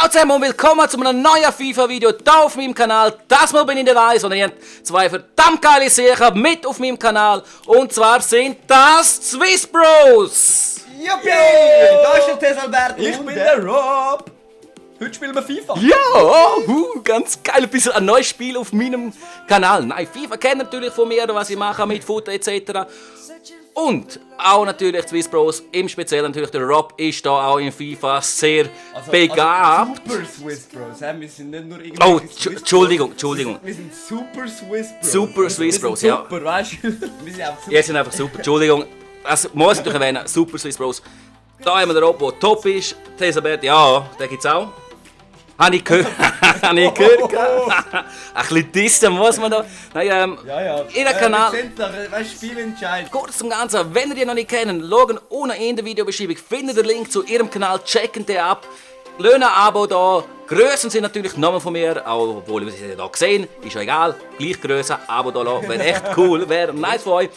Ciao zusammen und willkommen zu einem neuen FIFA-Video hier auf meinem Kanal. Das Mal bin ich dabei, sondern ihr habt zwei verdammt geile Sachen mit auf meinem Kanal. Und zwar sind das Swiss Bros. Juppie! Da ist der Tesalbert. Ich bin der Rob. Heute spielen wir FIFA. Ja, ganz geil. Ein bisschen ein neues Spiel auf meinem Kanal. Nein, FIFA kennt natürlich von mir, was ich mache mit Futter etc. Und auch natürlich die Swiss Bros, im Speziellen natürlich der Rob ist da auch in FIFA sehr begabt. Super Swiss Bros. Wir sind nicht nur irgendwie. Oh, Entschuldigung. Wir sind super Swiss Bros. Super Swiss Bros, ja. Super, weißt du? Wir sind einfach super. Ihr sind einfach super, Entschuldigung. Das muss ich natürlich erwähnen, super Swiss Bros. Da haben wir den Rob, der top ist. Tesabert, ja, den gibt's auch. Habe ich gehört. Habe ich gehört. Ein bisschen dissen muss man da. Nein, Ja. in den Kanal. Wir sind doch, weißt du, Spielentscheid. Kurz zum Ganzen, wenn ihr die noch nicht kennt, schaut unten in der Videobeschreibung, findet ihr den Link zu ihrem Kanal, checken den ab. Lasst ein Abo da. Grössen sind natürlich nochmal von mir, auch obwohl wir sie hier sehen, ist ja egal. Gleich Größe, Abo da lassen, wäre echt cool, wäre nice von euch.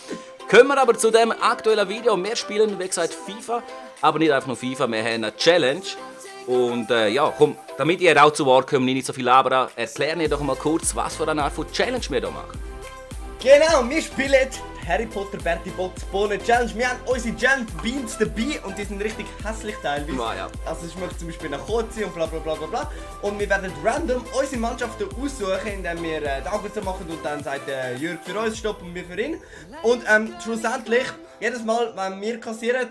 Kommen wir aber zu dem aktuellen Video. Wir spielen, wie gesagt, FIFA, aber nicht einfach nur FIFA, wir haben eine Challenge. Und ja, komm, damit ihr auch zu Wort kommt, nicht so viel labern, erklären ihr doch mal kurz, was für eine Art von Challenge wir hier machen. Genau, wir spielen die Harry Potter Bertie Bots Bohnen Challenge. Wir haben unsere Giant Beans dabei und die sind richtig hässlich teilweise. Ja. Also ich möchte zum Beispiel nach Kozi und bla bla bla bla bla. Und wir werden random unsere Mannschaften aussuchen, indem wir die Augen zu machen und dann sagt Jürg für uns Stopp und wir für ihn. Und schlussendlich, jedes Mal, wenn wir kassieren,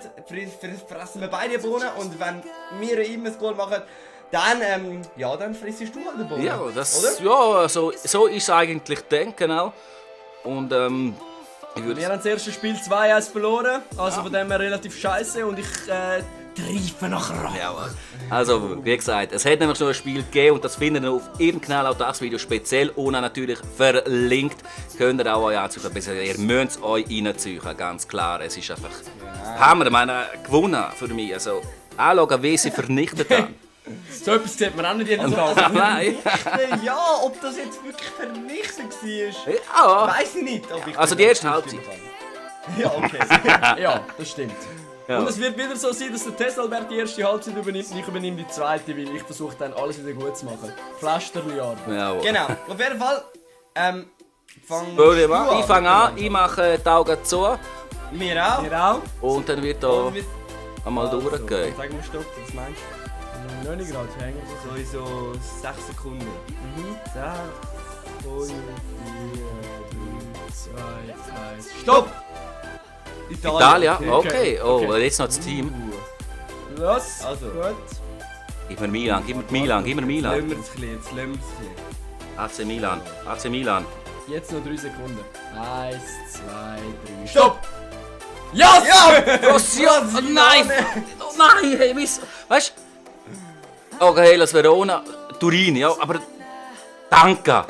fressen wir beide Bohnen und wenn wir ihm ein Goal machen, dann, dann frissest du halt den Bohnen. Ja, das, oder? ja so ist es eigentlich gedacht, genau. Und ich würde Wir haben das erste Spiel 2-1 verloren, also von dem her relativ scheiße und ich greife nach Rache. ja, also, wie gesagt, es hat nämlich schon ein Spiel gegeben und das findet ihr auf ihrem Kanal, auch das Video speziell und natürlich verlinkt. Könnt ihr auch euch anziehen, ihr müsst es euch reinziehen, ganz klar. Es ist einfach Hammer, ich meine, gewonnen für mich. Also, anschauen, wie sie vernichtet haben. So etwas sieht man auch nicht jeden Tag. Nein. Ja, ob das jetzt wirklich vernichtend war, Ja. weiß ich nicht. Ob ich Also die erste Halbzeit. Ja, okay. Ja, das stimmt. Ja. Und es wird wieder so sein, dass der Tesalbert die erste Halbzeit übernimmt und ich übernehme die zweite, weil ich versuche dann alles wieder gut zu machen. Pflasterli Arbeit. Ja, Genau, auf jeden Fall. Ich fange an, ich mache die Augen zu Wir auch. Ihr auch? und dann wird Und da wir einmal durchgehen. Sagen wir Stopp, was meinst du? Noch nicht gerade, hängen Sie so. sowieso 6 Sekunden. 6, 5, 4, 3, 2, 1. Stopp! Italia, Okay, okay. Oh, okay. jetzt noch das Team. Los, Also. gut. Gib mir Milan, gib mir Milan, gib mir Milan. Lassen wir es ein bisschen, jetzt lassen wir es AC ein Milan, AC Milan. Jetzt noch 3 Sekunden. 1, 2, 3. Stopp! Yes! Ja! Rossio, oh nein! Oh nein, hey, weißt du? Okay, Hellas Verona, Turin, ja, aber danke,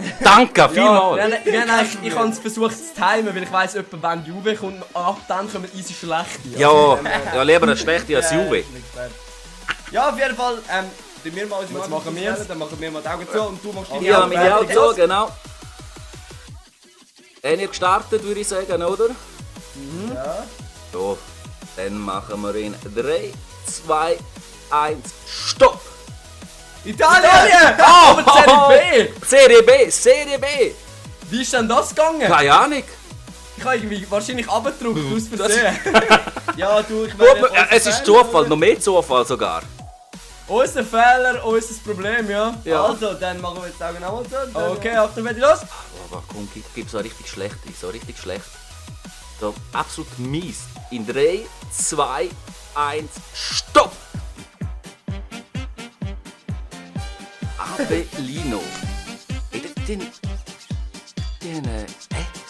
vielmals. Ich habe es versucht zu timen, weil ich weiss, etwa wenn Juve kommt, ab dann kommen easy schlechte. Ja, lieber eine schlechte als Juve. Ja, auf jeden Fall. Tun wir mal unsere Was Mannschaft machen wir? aufstellen, dann machen wir mal die Augen zu und du machst deine Ja, Augen meine fertig. Augen zu, genau. Haben ihr gestartet, würde ich sagen, oder? Ja. So, dann machen wir in 3, 2, 1, Stopp! Italien! Ah, aber Serie B! Serie B! Wie ist denn das gegangen? Keine Ahnung. Ich habe irgendwie wahrscheinlich abgedrückt, aus Versehen. Ja, du, ich Gut, meine... es ist Zufall, noch mehr Zufall sogar. Unser Fehler, unser Problem, ja. Ja. Also, dann machen wir jetzt die Augen auch mal zu. Dann- Okay, Achtung, ready, los! Aber komm, gib so richtig schlecht, So, absolut mies. In 3, 2, 1, Stopp! Avellino.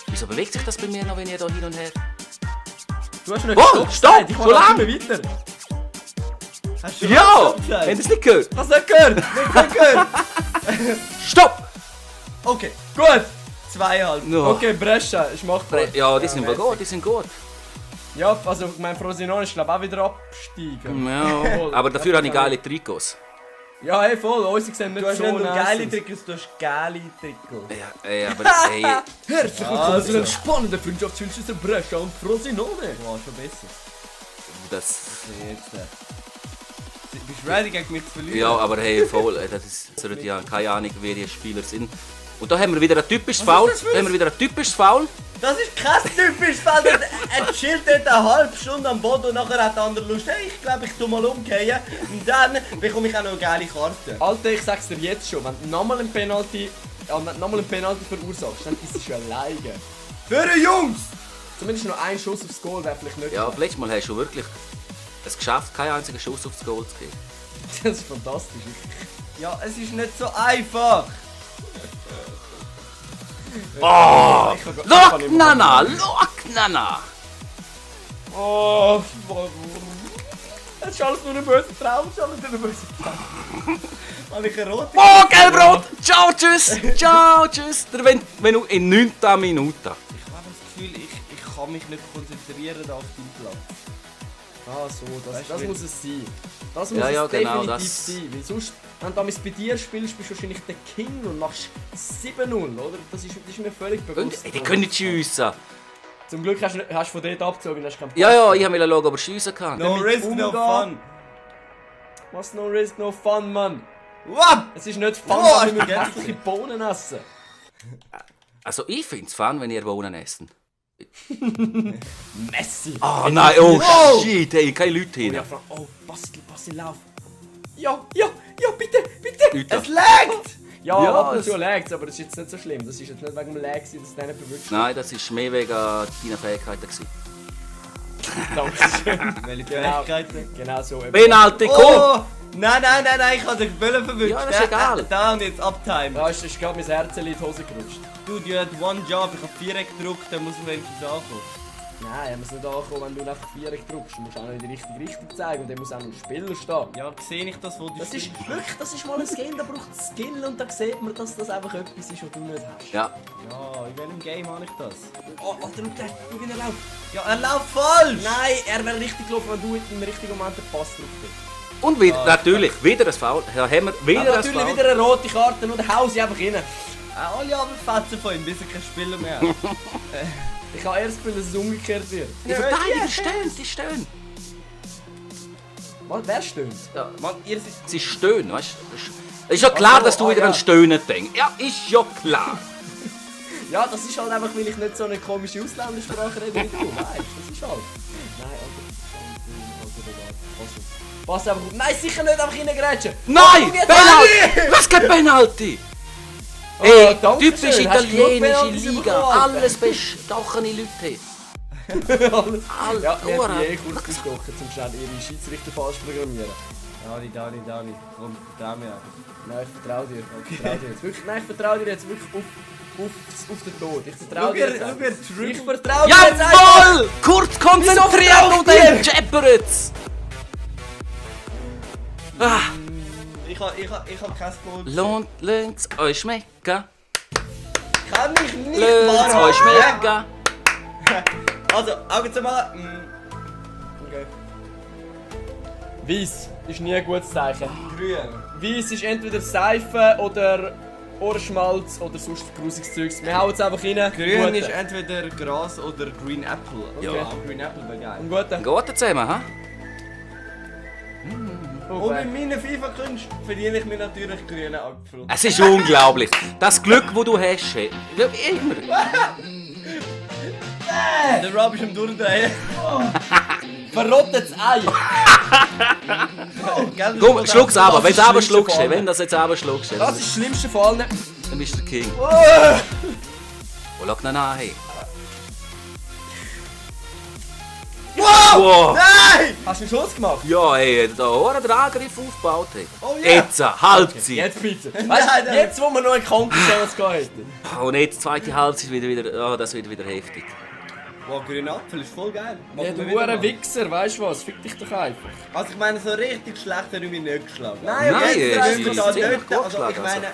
Wieso bewegt sich das bei mir noch, wenn ihr da hin und her... Du hast noch Oh, stopp! Ich Schon mache lang? immer weiter. Hast du Ja! Stopp gesagt? Habt ihr es nicht gehört? Hast du nicht gehört? Nicht gehört. Stopp! Okay, Gut! 2 halt. No. Okay, Brescia, ist machbar. Ja, die sind wohl gut, die sind gut. Ja, also mein Frosinone ist glaube ich auch wieder absteigen. Ja, aber dafür habe ich geile Trikots. Ja, hey, voll, unsere sehen nicht Du hast so nicht nur nice geile aus. Trikots, du hast geile Trikots. Ja, aber ey, Herzlich willkommen Also. zu einem spannenden Freundschaftsspiel zwischen Brescia und Frosinone. War schon besser. das... Jetzt. Bist du ready, gegen mich zu verlieren? Ja, aber hey, voll, das sollte ja keine Ahnung, wer die Spieler sind. Und da haben wir wieder ein typisches Foul. das für Da haben wir wieder ein typisches Foul. Das ist kein typisches Fall. Er chillt dort eine halbe Stunde am Boden und nachher hat der andere Lust. Hey, ich glaube, ich tu mal umkehren. Und dann bekomme ich auch noch eine geile Karte. Alter, ich sag's dir jetzt schon, wenn du nochmal einen Penalty verursachst, dann ist es schon alleine. Für die Jungs! Zumindest noch ein Schuss aufs Goal wäre vielleicht nicht. Ja, letztes Mal hast du wirklich es geschafft, keinen einzigen Schuss aufs Goal zu geben. Das ist fantastisch. Ja, es ist nicht so einfach. Oh! Ich kann Look, nicht mehr Nana! Look, Nana! Oh, es ist alles nur ein böser Traum, es ist alles nur ein böser Traum. Habe ich eine rote? Oh, Gelbrot! Ciao, tschüss! Ciao, tschüss! Der wenn du in 9. Minute. Ich habe das Gefühl, ich kann mich nicht konzentrieren auf den Platz. Ah so, das Weißt du, muss es sein. Das muss Ja, es genau, definitiv das- sein. Weil sonst, wenn du bei dir spielst, bist du wahrscheinlich der King und machst 7-0, oder? Das ist mir völlig Und, bewusst. die können nicht schiessen. Zum Glück hast du von dort abgezogen, hast keinen Pass. Ja, ich wollte schauen, ob er schiessen kann. No Damit risk, no umgehen. fun. Was no risk, no fun, Mann. Wap! Es ist nicht fun, Oh, wenn wir Spaghetti. hässliche Bohnen essen. Also ich finde es fun, wenn ihr Bohnen essen. Messi. Oh nein, oh Wow. shit, hey, keine Leute hin. Ja, oh, Basti, lauf. Ja, bitte. Leute. Es laggt! Ja, Ja, ab und es- zu lag's, aber das ist jetzt nicht so schlimm. Das ist jetzt nicht wegen dem Lag, dass es nicht verwünscht. Nein, das war mehr wegen deiner Fähigkeiten. gewesen. Dankeschön. Welche Genau. Fähigkeiten? Genau so. Penalty, komm! Oh! Nein, ich habe den Böllen verwünscht. Ja, das ist egal. Da und jetzt Uptime. Da ist gerade mein Herz in die Hose gerutscht. Dude, you had one job. Ich habe Viereck gedrückt, dann muss man wenigstens ankommen. Nein, er muss nicht ankommen, wenn du einfach Viereck drückst. Du musst auch noch in die richtige Richtung zeigen und dann muss auch noch ein Spieler stehen. Ja, sehe ich das, wo du Das ist spielst? wirklich, das ist mal ein Skill, da braucht es Skill und da sieht man, dass das einfach etwas ist, was du nicht hast. Ja, Ja, in welchem Game habe ich das? Oh, Alter, schau, wie er läuft. Ja, er läuft falsch! Nein, er wäre richtig gelaufen, wenn du im richtigen Moment den Pass drauf bist. und wieder, natürlich, wieder ein Foul. Ja, haben wir wieder Aber ein natürlich Foul. wieder eine rote Karte und hau sie einfach rein. Alle haben Fetzen von ihm, bis er kein Spieler mehr hat. Ich habe erst gefühlt, dass es umgekehrt wird. Die Verteidiger stehen, die stehen. Was, wer stimmt? Ja, Mann, ihr seid... sie stehen, weißt du? Es ist ja klar, so, dass du wieder ja. an Stöhnen denkst. Ja, ist ja klar. Ja, das ist halt einfach, weil ich nicht so eine komische Ausländersprache rede wie du, weißt du? Das ist halt. Nein, Alter. Pass einfach auf. Nein, sicher nicht einfach reingrätschen. Nein! jetzt Penalty! Was geht Penalty? Oh, Ey, danke typisch schön. Hast du genug italienische Penaltys Liga. bekommen, Alter? Alles bestochene Leute. Alles. Alter, Ja, wir haben Ura. die kurz gestochen, zum schnell ihre Schiedsrichter falsch programmieren. Dani, komm, vertrau mir einfach. Nein, ich vertraue dir. Ich vertraue dir jetzt wirklich. Nein, ich vertraue dir jetzt wirklich auf den Tod. Ich vertraue dir jetzt. Schau, er Ich dribbt. vertraue dir jetzt einfach. Jawohl! Kurz konzentriert vertraue und ich dir? dann jabbert's! Ah, Ich hab kein Goal. lohnt's euch schmecken? Kann ich nicht Lohnt's euch schmecken? Also, Augen zu machen. Okay. Weiss ist nie ein gutes Zeichen. Grün. Weiss ist entweder Seife oder Ohrenschmalz oder sonst grusiges Zeugs. Wir hauen es einfach rein. Grün Gute. ist entweder Gras oder Green Apple. Okay. Ja, Green Apple wäre geil. Ein guter. Geht zusammen, ha? Und mit meinen FIFA-Künsten verdiene ich mir natürlich grünen Apfel. Es ist unglaublich. Das Glück, das du hast, hey. Ja, wie immer. Der Rob ist am Durchdrehen. Verrottetes Ei! Komm, schluck's aber. Wenn ist du aber das Schlimmste schluckst, von allen. wenn das jetzt aber schluckst, Das ist das Schlimmste von allen. dann bist du der King. Oh. Oh, schau ihn an, hey. Wow! Wow! Nein! Hast du einen Schuss gemacht? Ja, ey, da hat der Angriff aufgebaut. Hey. Oh ja! Jetzt, Halbzeit. Jetzt bitte. Weißt, Nein, du, nein. jetzt, wo wir noch in Kontostellung gehabt hätten. Und jetzt, zweite Halbzeit, wieder, oh, das wird wieder heftig. Wow, grüner Apfel ist voll geil. Ja, Machen du wir wieder Huren mal. Wichser, weißt du was? Fick dich doch einfach. Also ich meine, so richtig schlecht hat er mich nicht geschlagen. Nein, Nein, jetzt es sind wir ist da ziemlich nicht. gut Also ich geschlagen, meine,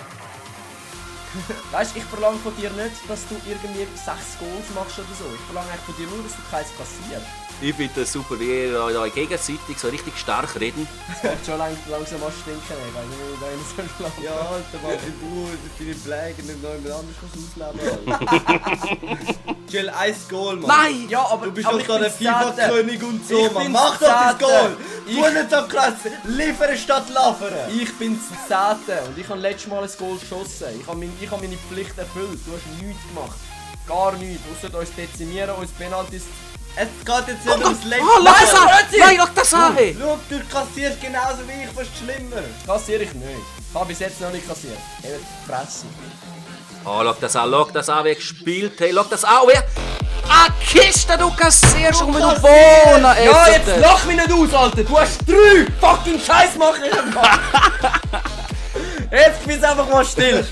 Weißt du, ich verlange von dir nicht, dass du irgendwie 6 Goals machst oder so. Ich verlange eigentlich von dir nur, dass du keins kassierst. Ich finde das super, wie ihr euch gegenseitig so richtig stark reden. Es wird schon langsam an stinken, ey, weil ich da so schlafen. Ja, Alter, Mann, deine Pflege nicht noch jemand anderes ausleben. Chill, 1 Goal, Mann. Nein! Ja, aber Du bist aber doch ich da der bin Zehnter. FIFA-König und so, Ich Mann. bin Mach doch das Zehnter. Goal! Ich- Tu nicht so krass! Liefern statt laufen! Ich bin das 10. und ich habe letztes Mal ein Goal geschossen. Ich habe meine Pflicht erfüllt. Du hast nichts gemacht. Gar nichts. Ausser uns dezimieren, uns Penalties. Es geht jetzt nicht ums letzte Oh, lass Mal. es! Nein, schau das an! Hey. Schau, du kassierst genauso wie ich, fast schlimmer. Kassiere ich nicht. Habe bis jetzt noch nicht kassiert. Eben die Fresse. Oh, schau das an, wie gespielt. Hey, schau das an, wie... Ah, Kiste, du kassierst und wenn du wohnen, ey. Ja, jetzt lach mich nicht aus, Alter! Du hast 3 fucking Scheißmacher gemacht! Jetzt bist du einfach mal still!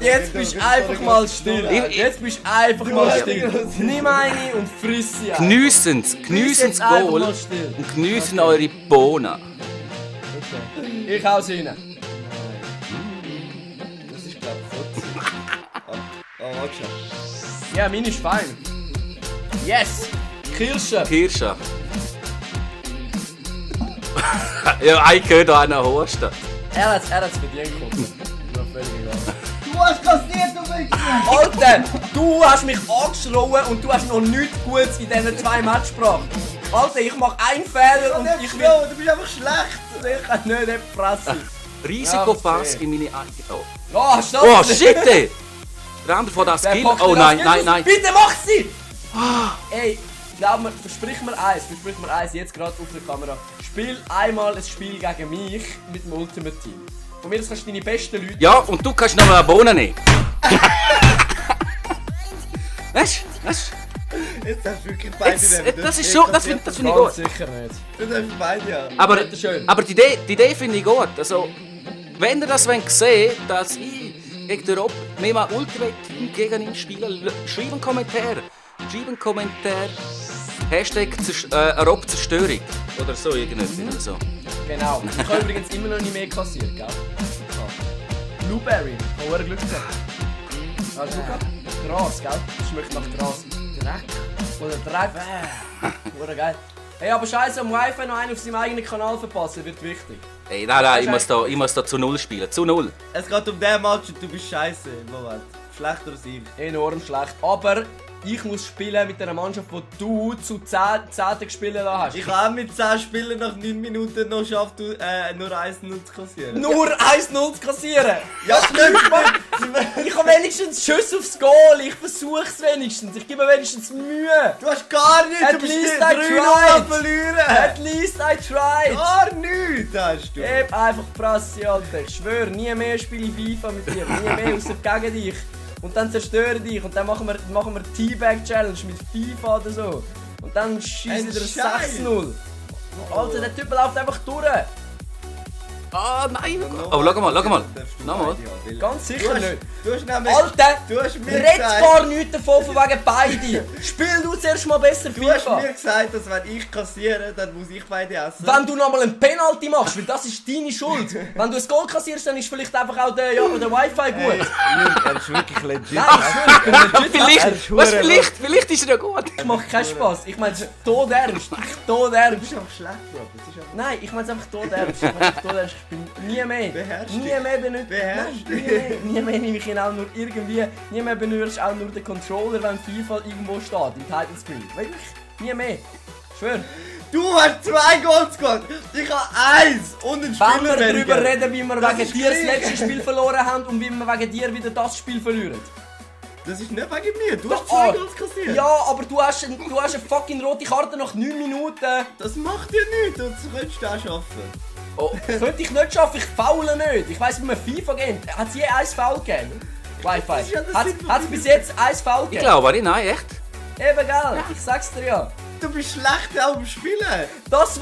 Jetzt bist du einfach mal still! Jetzt bist du einfach mal still! Nimm eine und friss sie einfach. Geniessen's jetzt das einfach Goal mal still. und geniessen eure Bohnen. Ich hau's rein. Das ist, glaub ich, Fotze. Oh, warte schon. Ja, meine ist fein. Yes! Kirsche! Kirsche. Ja, ich höre da einen Husten. Er hat's verdient gekommen. Mir völlig egal. Du hast kassiert, du Wichser! Alter, du hast mich angeschrien und du hast noch nichts Gutes in diesen 2 Matches gebracht. Alter, ich mach einen Fehler und ich will... Du bist einfach schlecht! Ich kann nicht fressen. Risikopass Ja, in meine eigene... Oh, Oh, stopp! oh shit, ey! Der andere von das Wer Skill... packt Oh denn das nein, Geld nein, aus? nein. Bitte mach sie! Ey, glaub mir, versprich mir eins, jetzt gerade auf der Kamera. Spiel einmal ein Spiel gegen mich mit dem Ultimate Team. Von mir, das kannst du deine besten Leute... Ja, und du kannst noch mal eine Bohne nehmen. Weißt du? Jetzt hast du wirklich beide nehmen. Das ist schon... Das finde ich Ganz gut. sicher nicht. Du darfst beide haben. Aber, Bitteschön. aber die Idee finde ich gut. Also, wenn ihr das sehen wollt, dass ich gegen den Rob mit meinem Ultimate Team gegen ihn spiele, schreibt einen Kommentar. Hashtag Rob Zerstörung. Oder so, irgendwie. So. Genau. Ich habe übrigens immer noch nicht mehr kassiert, gell? Blueberry, wo er Glück gehabt. Hast du gehabt? Gras, gell? Das schmeckt nach Gras. Dreck. Oder Dreck. Oder geil. Hey, aber scheiße, am Wi-Fi noch einen auf seinem eigenen Kanal verpassen, wird wichtig. Ey, nein, ich muss da zu 0 spielen. Zu 0. Es geht um den Match und du bist scheiße. Moment. Schlechter als ich. Enorm schlecht. Aber ich muss spielen mit einer Mannschaft, die du zu 10 gespielt hast. Ich habe auch mit 10 Spielen nach 9 Minuten noch geschafft, nur 1-0 zu kassieren. Nur 1-0 zu kassieren! Ja, stimmt, Mann! Ich habe wenigstens Schuss aufs Goal, ich versuch's wenigstens, ich gebe mir wenigstens Mühe! Du hast gar nichts! At Du bist least 3-0 I tried. am verlieren! At least I tried! Gar nichts hast du! Gib einfach Presse, Alter. Ich schwöre, nie mehr spiele ich FIFA mit dir. Nie mehr, außer gegen dich. Und dann zerstöre dich. Und dann machen wir Teabag-Challenge mit FIFA oder so. Und dann schieße ich dir Scheiß. 6-0. Alter, der Typ läuft einfach durch. Ah, nein. Oh, schau mal. Nochmal. Ganz sicher nicht. Du hast nämlich... Alter, Du hast mir red gesagt... gar nichts davon, von wegen beide. Spiel du zuerst mal besser Du hast FIFA. mir gesagt, dass wenn ich kassiere, dann muss ich beide essen. Wenn du nochmal einen Penalty machst, weil das ist deine Schuld. Wenn du ein Goal kassierst, dann ist vielleicht einfach auch der Wi-Fi gut. Er ist wirklich legit. Nein, ich schwöre, ich bin legit. Vielleicht ist er ja gut. Ich mache keinen Spaß. Ich meine es todernst. Todernst. Das ist einfach schlecht, Bro. Das ist einfach... Nein, ich meine es einfach todernst. Ich meine es todernst. Ich bin nie mehr. Beherrsch Nie dich. mehr benutzt. Beherrsch Nein, nie mehr nehme ich ihn auch nur irgendwie. Nie mehr benutzt auch nur den Controller, wenn FIFA irgendwo steht. Im Title Screen. Wirklich. Nie mehr. Schwör. Du hast 2 Goals gemacht. Ich habe 1 und einen Wenn Spieler wir weniger. darüber reden, wie wir Das wegen ist dir das gleich. letzte Spiel verloren haben und wie wir wegen dir wieder das Spiel verlieren. Das ist nicht wegen mir. Du Doch, hast 2 Goals kassiert. Ja, aber du hast eine fucking rote Karte nach 9 Minuten. Das macht dir nichts. Das könntest du auch schaffen. Oh, Könnte ich nicht schaffen, ich faule nicht. Ich weiss, wie man FIFA geht. Hat es je ein Foul gegeben? Wi-Fi. ist ja der Hat Sinn von es bis jetzt ein Foul ich gegeben? glaube nicht, nein, echt. Eben, gell? Ich sag's dir ja. Du bist schlecht auch im Spielen. Das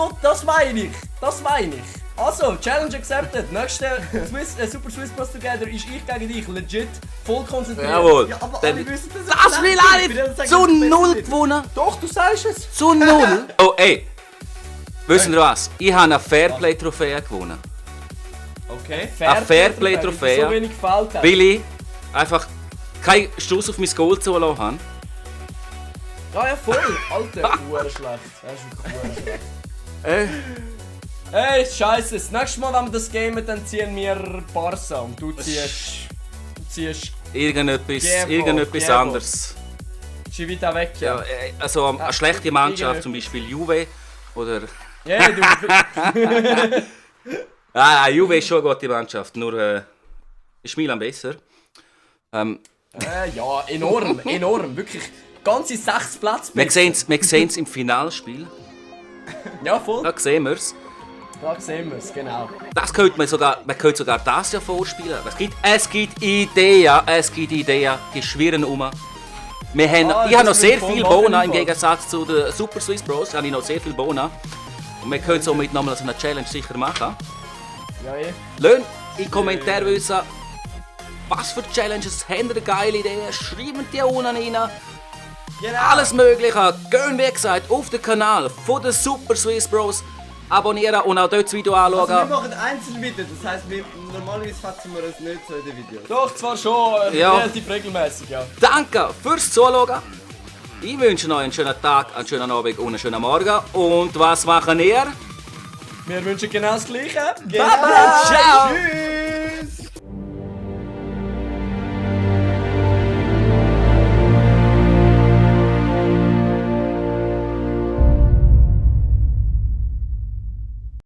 meine ich. Das meine ich. Also, Challenge accepted. Nächste Super Swiss Pass Together ist ich gegen dich. Legit. Voll konzentriert. Jawohl. Ja, aber Dann- alle wissen, dass Das will auch nicht zu 0 gewonnen. Doch, du sagst es. Zu 0. Oh, ey. Wissen ihr was? Ich habe eine Fairplay-Trophäe gewonnen. Okay. Eine Fairplay-Trophäe. So wenig gefällt hat. Weil ich einfach keinen Stoß auf mein Goal zulassen habe. Ja, voll. Alter, schlecht. Das ist wirklich schlecht. Hey, scheiße. Das nächste Mal, wenn wir das gamen, dann ziehen wir Barca und du ziehst Irgendetwas anderes. Civita Vecchia. Ja, also eine schlechte Mannschaft, zum Beispiel Juve oder... Ja, du... Juve ist schon eine gute Mannschaft, nur ist Milan besser. ja, enorm. Wirklich ganze 6 Plätze. Wir sehen es im Finalspiel. Ja, voll. Da sehen wir es. Da sehen wir es, genau. Das könnte man könnte sogar das ja vorspielen. Es gibt Ideen, die schwirren um. Ich habe noch sehr viel Bona, im Gegensatz zu den Super Swiss Bros. Habe ich noch sehr viel Bona. Und wir können somit nochmal so eine Challenge sicher machen. Ja, eh. Lasst in die Kommentare wissen, was für Challenges habt ihr geile Ideen? Schreibt die unten rein. Genau. Alles Mögliche. Geht wie gesagt auf den Kanal von den Super Swiss Bros. Abonnieren und auch dort das Video anschauen. Also wir machen Einzelvideos, das heisst, normalerweise fassen wir es nicht so in den Videos. Doch, zwar schon, Ja. relativ regelmäßig, ja. Danke fürs Zuschauen. Ich wünsche euch einen schönen Tag, einen schönen Abend und einen schönen Morgen. Und was machen ihr? Wir wünschen genau das Gleiche. Genau. Ciao. Tschüss!